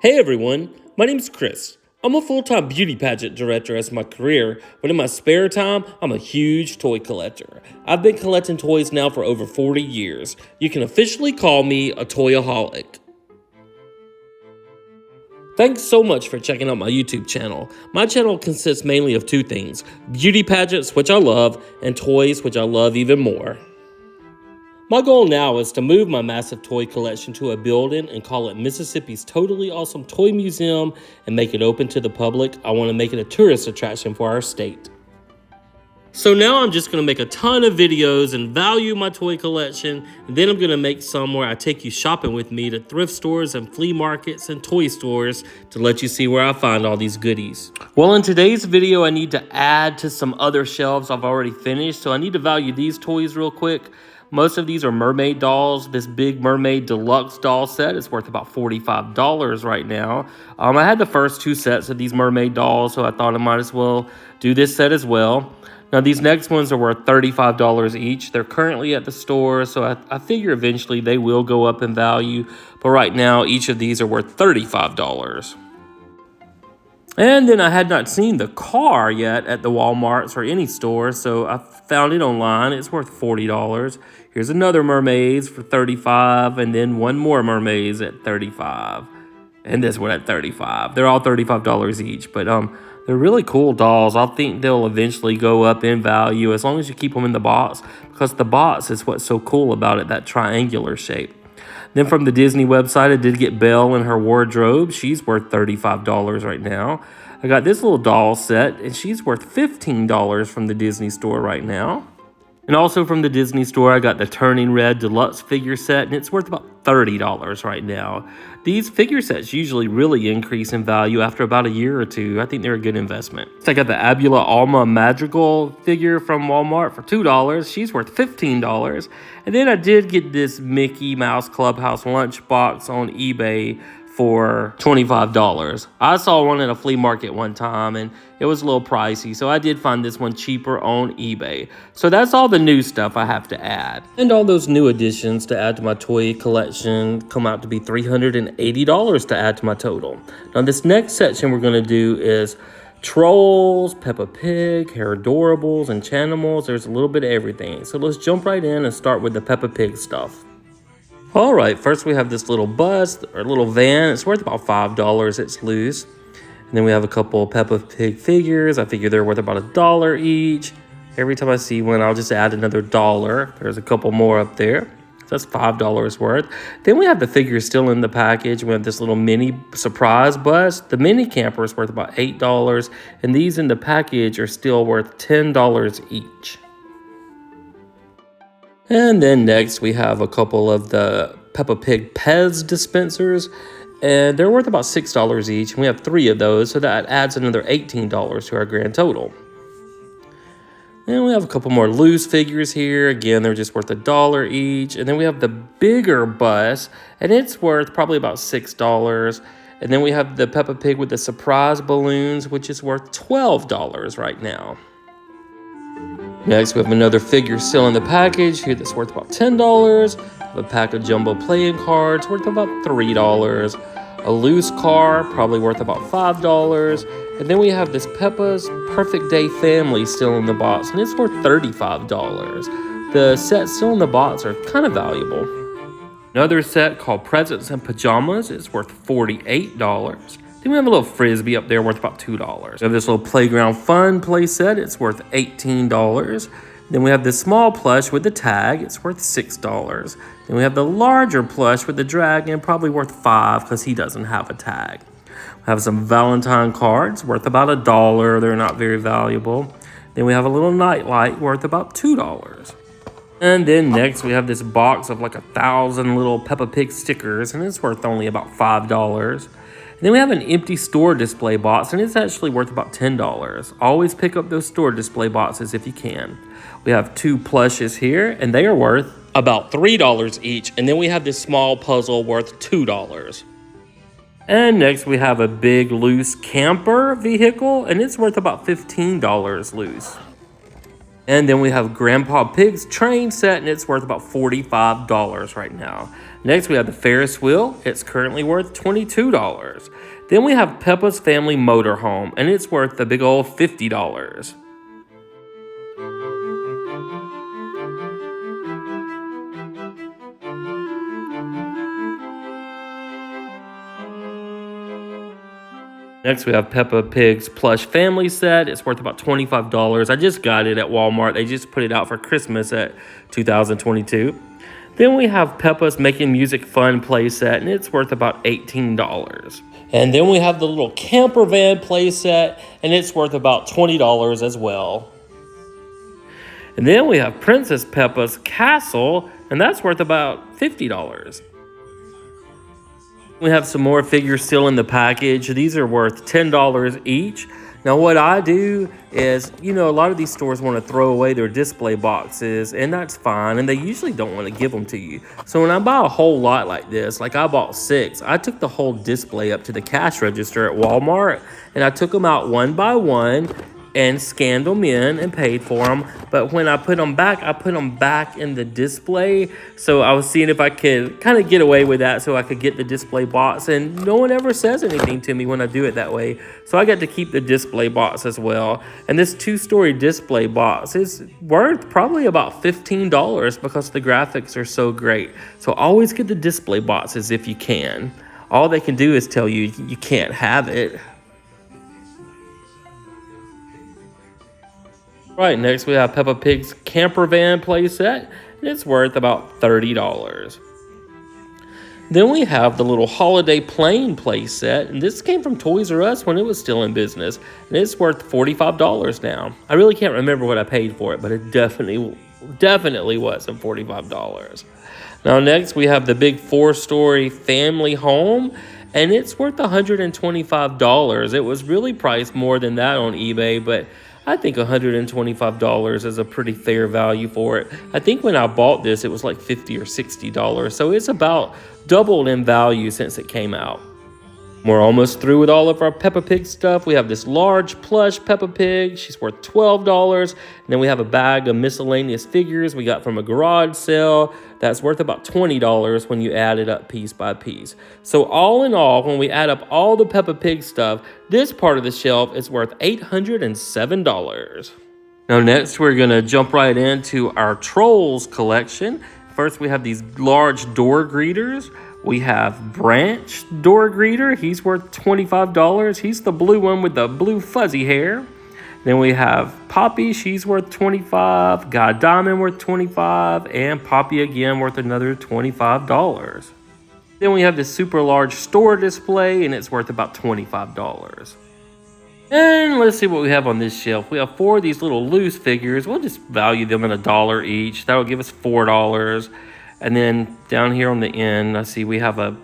Hey everyone, my name's Chris. I'm a full-time beauty pageant director as my career, but in my spare time, I'm a huge toy collector. I've been collecting toys now for over 40 years. You can officially call me a toyaholic. Thanks so much for checking out my YouTube channel. My channel consists mainly of two things: beauty pageants, which I love, and toys, which I love even more. My goal now is to move my massive toy collection to a building and call it Mississippi's Totally Awesome Toy Museum and make it open to the public. I want to make it a tourist attraction for our state. So now I'm just going to make a ton of videos and value my toy collection, and then I'm going to make some where I take you shopping with me to thrift stores and flea markets and toy stores to let you see where I find all these goodies. Well, in today's video, I need to add to some other shelves I've already finished, so I need to value these toys real quick. Most of these are mermaid dolls. This big mermaid deluxe doll set is worth about $45 right now. I had the first two sets of these mermaid dolls, so I thought I might as well do this set as well. Now, these next ones are worth $35 each. They're currently at the store, so I figure eventually they will go up in value. But right now, each of these are worth $35. And then I had not seen the car yet at the Walmarts or any store, so I found it online. It's worth $40. Here's another mermaids for $35, and then one more mermaids at $35. And this one at $35. They're all $35 each, but they're really cool dolls. I think they'll eventually go up in value as long as you keep them in the box, because the box is what's so cool about it, that triangular shape. Then from the Disney website, I did get Belle and her wardrobe. She's worth $35 right now. I got this little doll set, and she's worth $15 from the Disney store right now. And also from the Disney store, I got the Turning Red Deluxe figure set, and it's worth about $30 right now. These figure sets usually really increase in value after about a year or two. I think they're a good investment. So I got the Abula Alma Madrigal figure from Walmart for $2. She's worth $15. And then I did get this Mickey Mouse Clubhouse lunchbox on eBay for $25. I saw one at a flea market one time and it was a little pricey, so I did find this one cheaper on eBay. So that's all the new stuff I have to add. And all those new additions to add to my toy collection come out to be $380 to add to my total. Now this next section we're gonna do is Trolls, Peppa Pig, Hair Adorables, Enchantimals. There's a little bit of everything. So let's jump right in and start with the Peppa Pig stuff. All right, first we have this little bus or little van. It's worth about $5. It's loose. And then we have a couple Peppa Pig figures. I figure they're worth about $1 each. Every time I see one, I'll just add another $1. There's a couple more up there. So that's $5 worth. Then we have the figures still in the package. We have this little mini surprise bus. The mini camper is worth about $8. And these in the package are still worth $10 each. And then next we have a couple of the Peppa Pig Pez dispensers, and they're worth about $6 each, and we have 3 of those, so that adds another $18 to our grand total. And we have a couple more loose figures here. Again, they're just worth $1 each. And then we have the bigger bus, and it's worth probably about $6. And then we have the Peppa Pig with the surprise balloons, which is worth $12 right now. Next, we have another figure still in the package here that's worth about $10. We have a pack of jumbo playing cards worth about $3. A loose car, probably worth about $5. And then we have this Peppa's Perfect Day Family still in the box, and it's worth $35. The sets still in the box are kind of valuable. Another set called Presents and Pajamas is worth $48. Then we have a little Frisbee up there worth about $2. We have this little Playground Fun play set. It's worth $18. Then we have this small plush with the tag. It's worth $6. Then we have the larger plush with the dragon, probably worth $5 because he doesn't have a tag. We have some Valentine cards worth about $1. They're not very valuable. Then we have a little nightlight worth about $2. And then next we have this box of like 1,000 little Peppa Pig stickers, and it's worth only about $5. And then we have an empty store display box, and it's actually worth about $10. Always pick up those store display boxes if you can. We have 2 plushes here, and they are worth about $3 each. And then we have this small puzzle worth $2. And next we have a big loose camper vehicle, and it's worth about $15 loose. And then we have Grandpa Pig's train set, and it's worth about $45 right now. Next, we have the Ferris wheel. It's currently worth $22. Then we have Peppa's Family Motorhome, and it's worth the big old $50. Next, we have Peppa Pig's plush family set. It's worth about $25. I just got it at Walmart. They just put it out for Christmas at 2022. Then we have Peppa's Making Music Fun play set, and it's worth about $18. And then we have the little camper van play set, and it's worth about $20 as well. And then we have Princess Peppa's castle, and that's worth about $50. We have some more figures still in the package. These are worth $10 each. Now what I do is, a lot of these stores want to throw away their display boxes, and that's fine, and they usually don't want to give them to you. So when I buy a whole lot like this, like I bought 6, I took the whole display up to the cash register at Walmart, and I took them out one by one and scanned them in and paid for them. But when I put them back, I put them back in the display. So I was seeing if I could kind of get away with that so I could get the display box. And no one ever says anything to me when I do it that way. So I got to keep the display box as well. And this 2-story display box is worth probably about $15 because the graphics are so great. So always get the display boxes if you can. All they can do is tell you you can't have it. Right, next we have Peppa Pig's camper van playset, and it's worth about $30. Then we have the little holiday plane playset, and this came from Toys R Us when it was still in business, and it's worth $45 now. I really can't remember what I paid for it, but it definitely wasn't $45. Now next we have the big 4-story family home, and it's worth $125. It was really priced more than that on eBay, but I think $125 is a pretty fair value for it. I think when I bought this, it was like $50 or $60, so it's about doubled in value since it came out. We're almost through with all of our Peppa Pig stuff. We have this large plush Peppa Pig. She's worth $12. And then we have a bag of miscellaneous figures we got from a garage sale. That's worth about $20 when you add it up piece by piece. So all in all, when we add up all the Peppa Pig stuff, this part of the shelf is worth $807. Now next, we're going to jump right into our Trolls collection. First, we have these large door greeters. We have Branch door greeter. He's worth $25. He's the blue one with the blue fuzzy hair. Then we have Poppy. She's worth $25. God Diamond worth $25. And Poppy again worth another $25. Then we have this super large store display, and it's worth about $25. And let's see what we have on this shelf. We have 4 of these little loose figures. We'll just value them at $1 each. That'll give us $4. And then down here on the end, I see we have a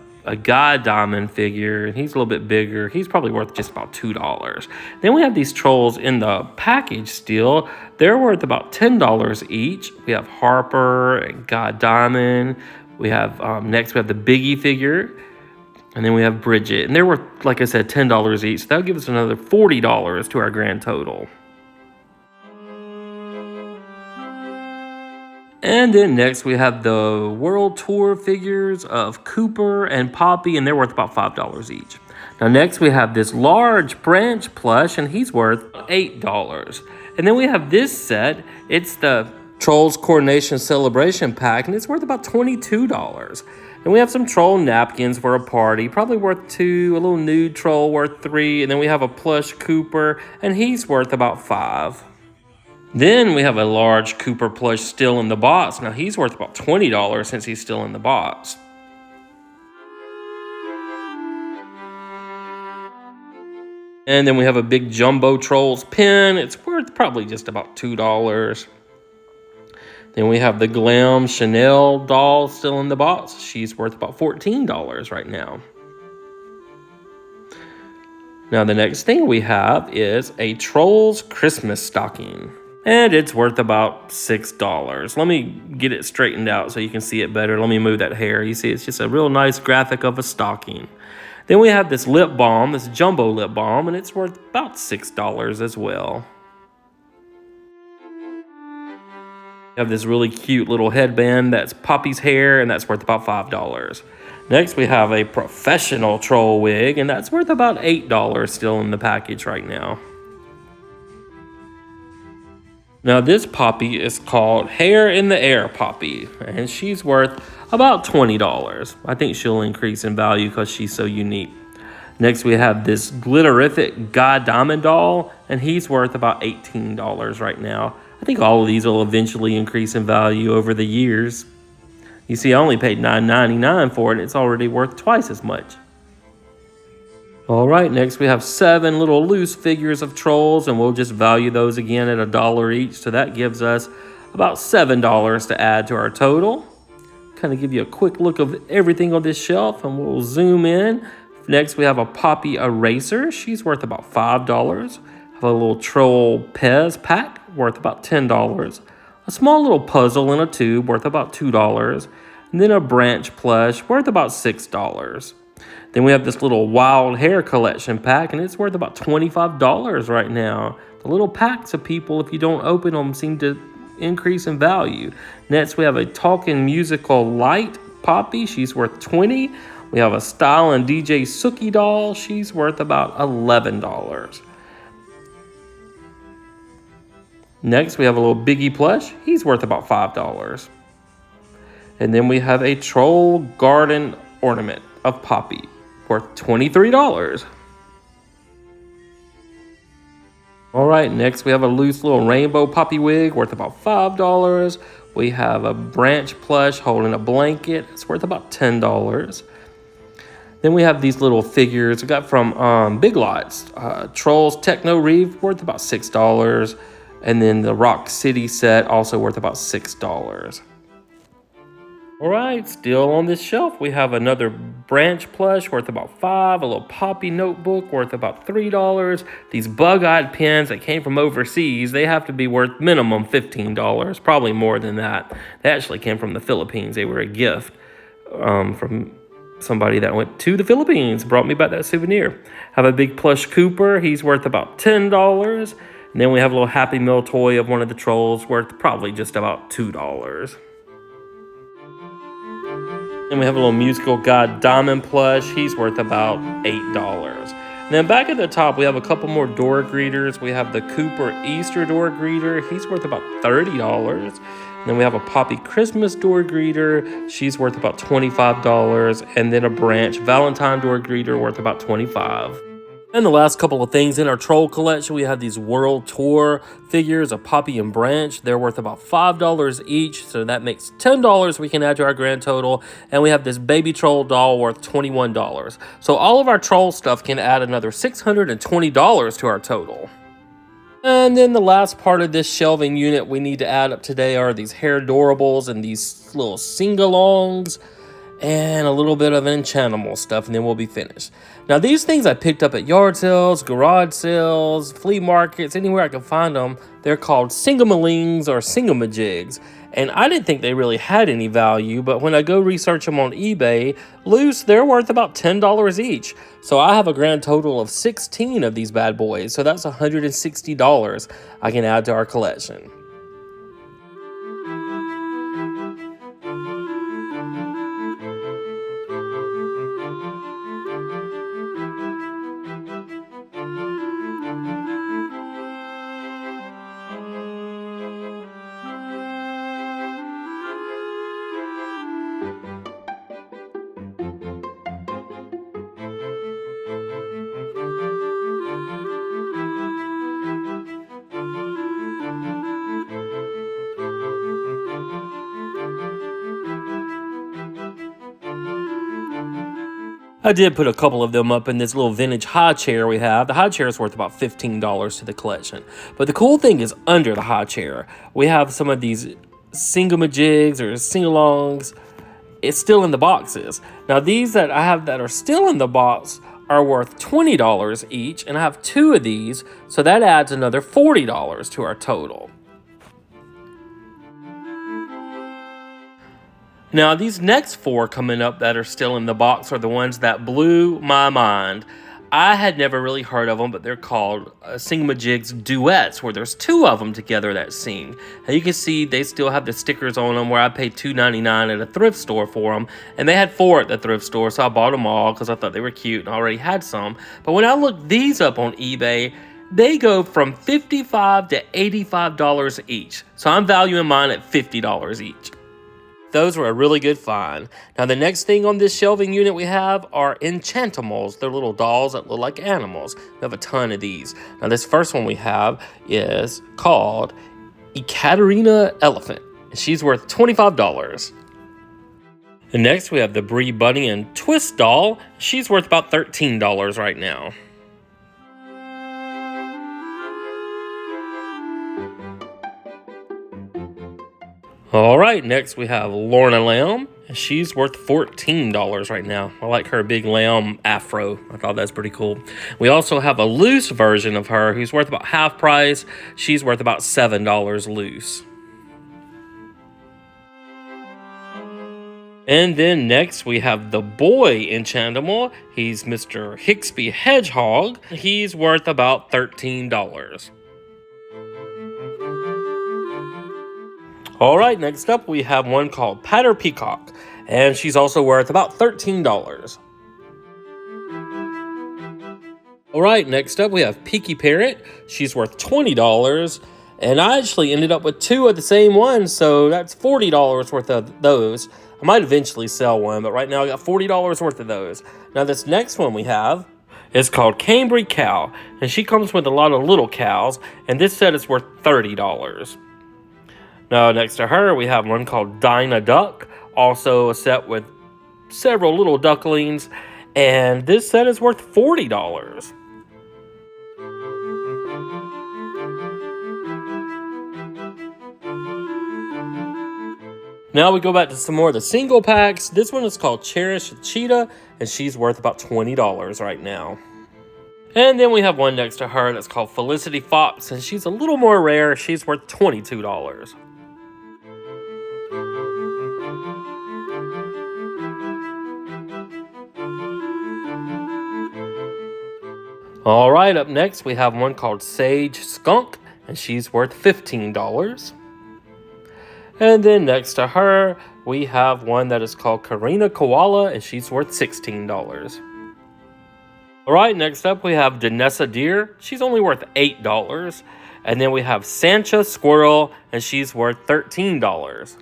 God Diamond figure, and he's a little bit bigger. He's probably worth just about $2. Then we have these trolls in the package still. They're worth about $10 each. We have Harper and God Diamond. We have, next we have the Biggie figure. And then we have Bridget. And they're worth, like I said, $10 each. So that'll give us another $40 to our grand total. And then next we have the World Tour figures of Cooper and Poppy, and they're worth about $5 each. Now next we have this large Branch plush, and he's worth $8. And then we have this set. It's the Trolls Coronation Celebration Pack, and it's worth about $22. And we have some troll napkins for a party, probably worth $2, a little nude troll worth $3, and then we have a plush Cooper, and he's worth about $5. Then we have a large Cooper plush still in the box. Now he's worth about $20 since he's still in the box. And then we have a big Jumbo Trolls pin. It's worth probably just about $2. Then we have the Glam Chanel doll still in the box. She's worth about $14 right now. Now the next thing we have is a Trolls Christmas stocking. And it's worth about $6. Let me get it straightened out so you can see it better. Let me move that hair. You see, it's just a real nice graphic of a stocking. Then we have this lip balm, this jumbo lip balm, and it's worth about $6 as well. We have this really cute little headband that's Poppy's hair, and that's worth about $5. Next, we have a professional troll wig, and that's worth about $8 still in the package right now. Now, this Poppy is called Hair in the Air Poppy, and she's worth about $20. I think she'll increase in value because she's so unique. Next, we have this glitterific Guy Diamond doll, and he's worth about $18 right now. I think all of these will eventually increase in value over the years. You see, I only paid $9.99 for it, and it's already worth twice as much. All right, next we have 7 little loose figures of trolls, and we'll just value those again at $1 each. So that gives us about $7 to add to our total. Kind of give you a quick look of everything on this shelf, and we'll zoom in. Next, we have a Poppy eraser. She's worth about $5. Have a little troll Pez pack worth about $10. A small little puzzle in a tube worth about $2. And then a branch plush worth about $6. Then we have this little wild hair collection pack, and it's worth about $25 right now. The little packs of people, if you don't open them, seem to increase in value. Next, we have a talking musical light Poppy. She's worth $20. We have a Style and DJ Sookie doll. She's worth about $11. Next, we have a little Biggie plush. He's worth about $5. And then we have a Troll Garden ornament of Poppy, worth $23. All right, next we have a loose little rainbow Poppy wig worth about $5. We have a branch plush holding a blanket. It's worth about $10. Then we have these little figures we got from Big Lots. Trolls Techno Reeve worth about $6. And then the Rock City set also worth about $6. All right, still on this shelf, we have another branch plush worth about $5, a little Poppy notebook worth about $3. These bug-eyed pens that came from overseas, they have to be worth minimum $15, probably more than that. They actually came from the Philippines. They were a gift from somebody that went to the Philippines, brought me back that souvenir. Have a big plush Cooper. He's worth about $10. And then we have a little Happy Meal toy of one of the trolls worth probably just about $2. And we have a little musical God Diamond plush. He's worth about $8. And then back at the top, we have a couple more door greeters. We have the Cooper Easter door greeter. He's worth about $30. And then we have a Poppy Christmas door greeter. She's worth about $25. And then a Branch Valentine door greeter worth about $25. And the last couple of things in our troll collection, we have these World Tour figures of Poppy and Branch. They're worth about $5 each, so that makes $10 we can add to our grand total. And we have this baby troll doll worth $21. So all of our troll stuff can add another $620 to our total. And then the last part of this shelving unit we need to add up today are these hair adorables and these little Sing-A-Longs and a little bit of Enchantimals stuff, and then we'll be finished. Now, these things I picked up at yard sales, garage sales, flea markets, anywhere I can find them. They're called Sing-A-Ma-Lings or Sing-A-Ma-Jigs, and I didn't think they really had any value, but when I go research them on eBay, loose, they're worth about $10 each. So I have a grand total of 16 of these bad boys, so that's $160 I can add to our collection. I did put a couple of them up in this little vintage high chair we have. The high chair is worth about $15 to the collection. But the cool thing is under the high chair, we have some of these Sing-A-Ma-Jigs or Sing-A-Longs. It's still in the boxes. Now these that I have that are still in the box are worth $20 each, and I have 2 of these, so that adds another $40 to our total. Now, these next 4 coming up that are still in the box are the ones that blew my mind. I had never really heard of them, but they're called Sing-A-Ma-Jigs Duets, where there's two of them together that sing. And you can see they still have the stickers on them, where I paid $2.99 at a thrift store for them. And they had 4 at the thrift store, so I bought them all because I thought they were cute and I already had some. But when I looked these up on eBay, they go from $55 to $85 each. So I'm valuing mine at $50 each. Those were a really good find. Now, the next thing on this shelving unit we have are Enchantimals. They're little dolls that look like animals. We have a ton of these. Now, this first one we have is called Ekaterina Elephant. She's worth $25. And next we have the Bree Bunny and Twist doll. She's worth about $13 right now. All right, next we have Lorna Lamb. She's worth $14 right now. I like her big lamb afro. I thought that's pretty cool. We also have a loose version of her who's worth about half price. She's worth about $7 loose. And then next we have the boy Enchantimal. He's Mr. Hixby Hedgehog. He's worth about $13. All right, next up we have one called Patter Peacock, and she's also worth about $13. All right, next up we have Peaky Parrot. She's worth $20, and I actually ended up with 2 of the same one, so that's $40 worth of those. I might eventually sell one, but right now I got $40 worth of those. Now this next one we have is called Cambry Cow, and she comes with a lot of little cows, and this set is worth $30. Now, next to her, we have one called Dinah Duck, also a set with several little ducklings, and this set is worth $40. Now we go back to some more of the single packs. This one is called Cherish Cheetah, and she's worth about $20 right now. And then we have one next to her that's called Felicity Fox, and she's a little more rare. She's worth $22. All right, up next we have one called Sage Skunk, and she's worth $15. And then next to her, we have one that is called Karina Koala, and she's worth $16. All right, next up we have Danessa Deer. She's only worth $8. And then we have Sancha Squirrel, and she's worth $13.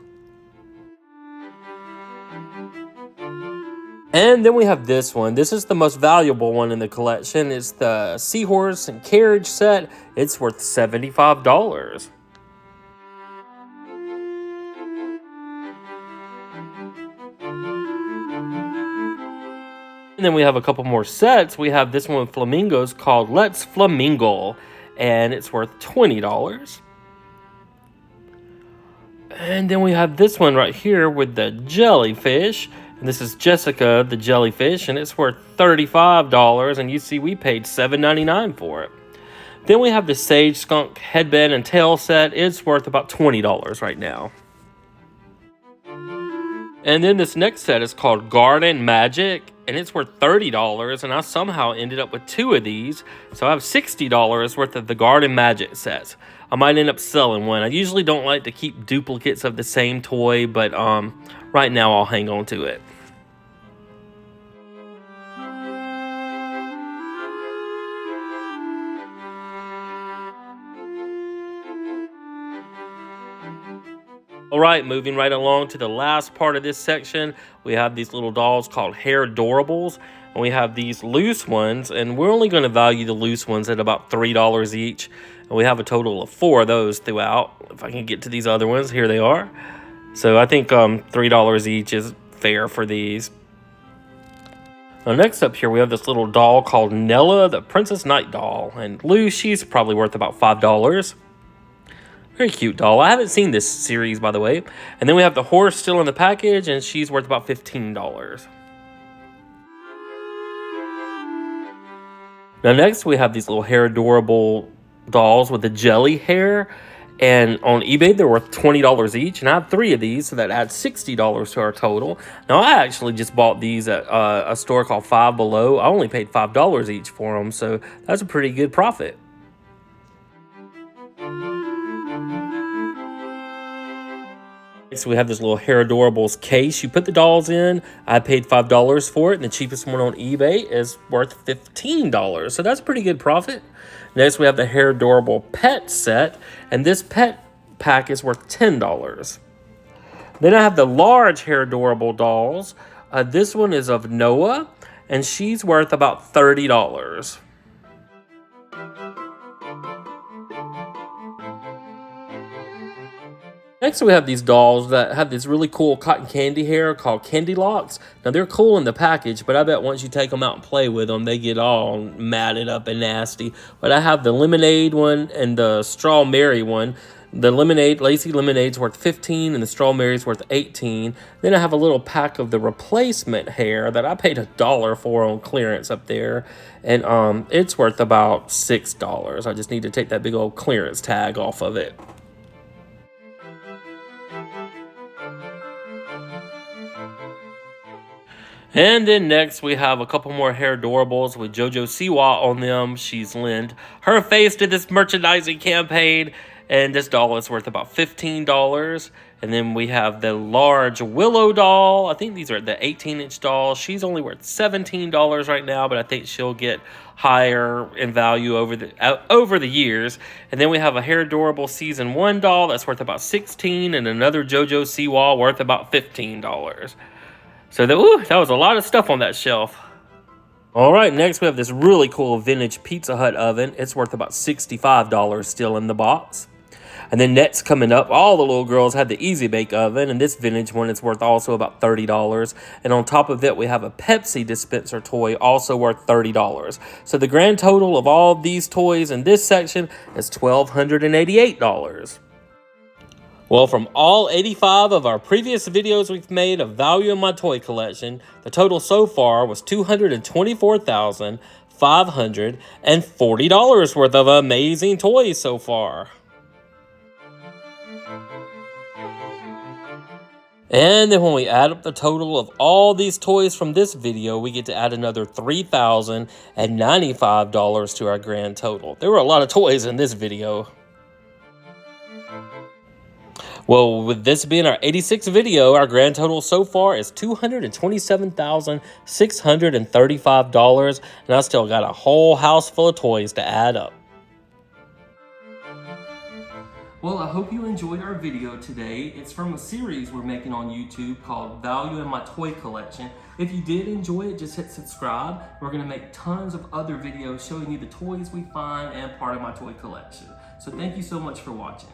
And then we have this one. This is the most valuable one in the collection. It's the Seahorse and Carriage set. It's worth $75. And then we have a couple more sets. We have this one with flamingos called Let's Flamingo, and it's worth $20. And then we have this one right here with the jellyfish. And this is Jessica the jellyfish, and it's worth $35. And you see we paid $7.99 for it. Then we have the Sage Skunk headband and tail set. It's worth about $20 right now. And then this next set is called Garden Magic, and it's worth $30, and I somehow ended up with 2 of these, so I have $60 worth of the Garden Magic sets. I might end up selling one. I usually don't like to keep duplicates of the same toy, but right now I'll hang on to it. All right, moving right along to the last part of this section, we have these little dolls called Hair Adorables, and we have these loose ones, and we're only going to value the loose ones at about $3 each, and we have a total of 4 of those throughout. If I can get to these other ones, here they are. So I think $3 each is fair for these. Now next up here, we have this little doll called Nella, the Princess Night doll, and loose, she's probably worth about $5. Very cute doll. I haven't seen this series, by the way. And then we have the horse still in the package, and she's worth about $15. Now next we have these little Hair Adorable dolls with the jelly hair. And on eBay, they're worth $20 each. And I have 3 of these, so that adds $60 to our total. Now, I actually just bought these at a store called Five Below. I only paid $5 each for them, so that's a pretty good profit. So we have this little Hair Adorables case you put the dolls in. I paid $5 for it, and the cheapest one on eBay is worth $15. So that's a pretty good profit. Next, we have the Hair Adorable pet set, and this pet pack is worth $10. Then I have the large Hair Adorable dolls. This one is of Noah, and she's worth about $30. Next, we have these dolls that have this really cool cotton candy hair called Candy Locks. Now, they're cool in the package, but I bet once you take them out and play with them, they get all matted up and nasty. But I have the Lemonade one and the Strawberry one. The Lemonade, Lacy Lemonade's worth $15 and the Strawberry's worth $18. Then I have a little pack of the replacement hair that I paid $1 for on clearance up there. And it's worth about $6. I just need to take that big old clearance tag off of it. And then next, we have a couple more Hair Adorables with JoJo Siwa on them. She's lent her face to this merchandising campaign, and this doll is worth about $15. And then we have the large Willow doll. I think these are the 18-inch dolls. She's only worth $17 right now, but I think she'll get higher in value over the years. And then we have a Hair Adorable Season 1 doll that's worth about $16, and another JoJo Siwa worth about $15. So that was a lot of stuff on that shelf. All right, next we have this really cool vintage Pizza Hut oven. It's worth about $65 still in the box. And then next coming up, all the little girls had the Easy Bake Oven, and this vintage one is worth also about $30. And on top of that, we have a Pepsi dispenser toy, also worth $30. So the grand total of all these toys in this section is $1,288. Well, from all 85 of our previous videos we've made of value in my toy collection, the total so far was $224,540 worth of amazing toys so far. And then when we add up the total of all these toys from this video, we get to add another $3,095 to our grand total. There were a lot of toys in this video. Well, with this being our 86th video, our grand total so far is $227,635, and I still got a whole house full of toys to add up. Well, I hope you enjoyed our video today. It's from a series we're making on YouTube called Value in My Toy Collection. If you did enjoy it, just hit subscribe. We're going to make tons of other videos showing you the toys we find and part of my toy collection. So thank you so much for watching.